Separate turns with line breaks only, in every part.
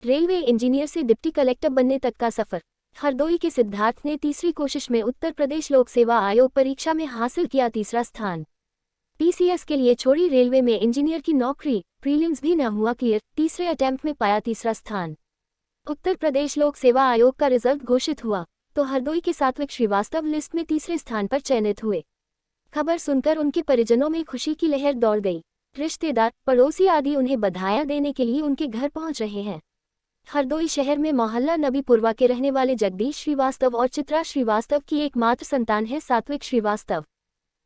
Railway engineer से deputy collector बनने तक का सफर। हरदोई के सिद्धार्थ ने तीसरी कोशिश में उत्तर प्रदेश लोक सेवा आयोग परीक्षा में हासिल किया तीसरा स्थान। पीसीएस के लिए छोड़ी रेलवे में इंजीनियर की नौकरी, प्रीलिम्स भी न हुआ क्लियर, तीसरे अटेम्प्ट में पाया तीसरा स्थान। उत्तर प्रदेश लोक सेवा आयोग का रिजल्ट घोषित हुआ तो हरदोई के सात्विक श्रीवास्तव लिस्ट में तीसरे स्थान पर चयनित हुए। खबर सुनकर उनके परिजनों में खुशी की लहर दौड़ गई। रिश्तेदार, पड़ोसी आदि उन्हें बधाइयां देने के लिए उनके घर पहुंच रहे हैं। हरदोई शहर में मोहल्ला नबीपुरवा के रहने वाले जगदीश श्रीवास्तव और चित्रा श्रीवास्तव की एकमात्र संतान है सात्विक श्रीवास्तव,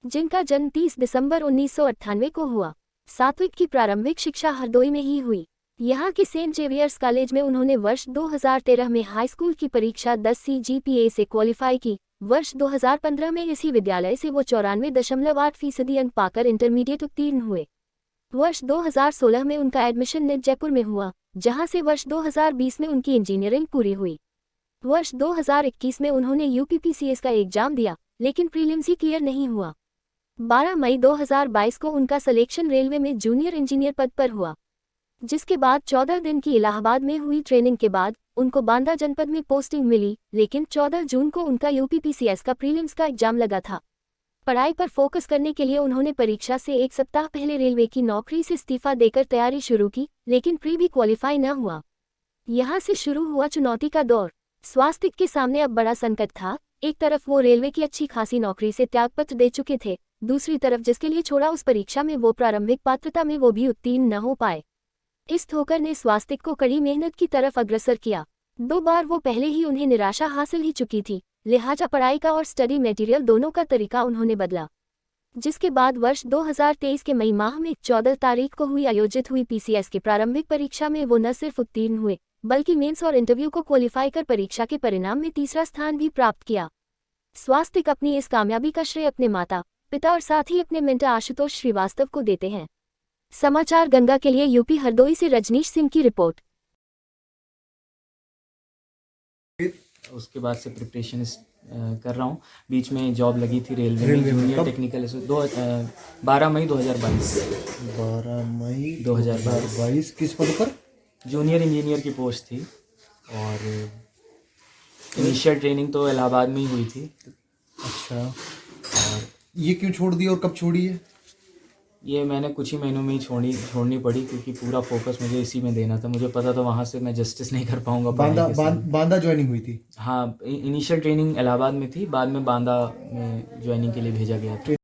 जिनका जन्म 30 दिसंबर 1998 को हुआ। सात्विक की प्रारंभिक शिक्षा हरदोई में ही हुई। यहाँ के सेंट जेवियर्स कॉलेज में उन्होंने वर्ष 2013 में हाई स्कूल की परीक्षा 10 CGPA से क्वालिफाई की। वर्ष 2015 में इसी विद्यालय से वो 94.8% अंक पाकर इंटरमीडिएट उत्तीर्ण हुए। वर्ष 2016 में उनका एडमिशन नेट जयपुर में हुआ, जहां से वर्ष 2020 में उनकी इंजीनियरिंग पूरी हुई। वर्ष 2021 में उन्होंने यूपीपीसीएस का एग्जाम दिया, लेकिन प्रीलिम्स ही क्लियर नहीं हुआ। 12 मई 2022 को उनका सिलेक्शन रेलवे में जूनियर इंजीनियर पद पर हुआ, जिसके बाद 14 दिन की इलाहाबाद में हुई ट्रेनिंग के बाद उनको बांदा जनपद में पोस्टिंग मिली, लेकिन 14 जून को उनका यूपीपीसीएस का प्रीलिम्स का एग्जाम लगा था। पढ़ाई पर फोकस करने के लिए उन्होंने परीक्षा से एक सप्ताह पहले रेलवे की नौकरी से इस्तीफा देकर तैयारी शुरू की, लेकिन प्री भी क्वालिफाई न हुआ। यहाँ से शुरू हुआ चुनौती का दौर। स्वास्थ्य के सामने अब बड़ा संकट था। एक तरफ वो रेलवे की अच्छी खासी नौकरी से त्यागपत्र दे चुके थे, दूसरी तरफ जिसके लिए छोड़ा उस परीक्षा में वो प्रारंभिक पात्रता में वो भी उत्तीर्ण न हो पाए। इस ठोकर ने स्वास्थ्य को कड़ी मेहनत की तरफ अग्रसर किया। 2 बार वो पहले ही उन्हें निराशा हासिल ही चुकी थी, लिहाजा पढ़ाई का और स्टडी मटेरियल दोनों का तरीका उन्होंने बदला। जिसके बाद वर्ष 2023 के मई माह में 14 तारीख को आयोजित हुई पीसीएस की प्रारंभिक परीक्षा में वो न सिर्फ उत्तीर्ण हुए, बल्कि मेंस और इंटरव्यू को क्वालिफाई कर परीक्षा के परिणाम में तीसरा स्थान भी प्राप्त किया। स्वास्थ्य अपनी इस कामयाबी का श्रेय अपने माता पिता और साथ ही अपने मेंटर आशुतोष श्रीवास्तव को देते हैं। समाचार गंगा के लिए यूपी हरदोई से रजनीश सिंह की रिपोर्ट।
उसके बाद से प्रिपरेशन कर रहा हूँ। बीच में जॉब लगी थी रेलवे में जूनियर टेक्निकल 12 मई 2022।
12 मई 2022 किस पद पर?
जूनियर इंजीनियर की पोस्ट थी और इनिशियल ट्रेनिंग तो इलाहाबाद में ही हुई थी।
अच्छा, और ये क्यों छोड़ दी और कब छोड़ी है?
ये मैंने कुछ ही महीनों में ही छोड़नी पड़ी, क्योंकि पूरा फोकस मुझे इसी में देना था। मुझे पता था वहाँ से मैं जस्टिस नहीं कर पाऊंगा।
बांदा ज्वाइनिंग हुई थी?
हाँ, इनिशियल ट्रेनिंग इलाहाबाद में थी, बाद में बांदा में ज्वाइनिंग के लिए भेजा गया था।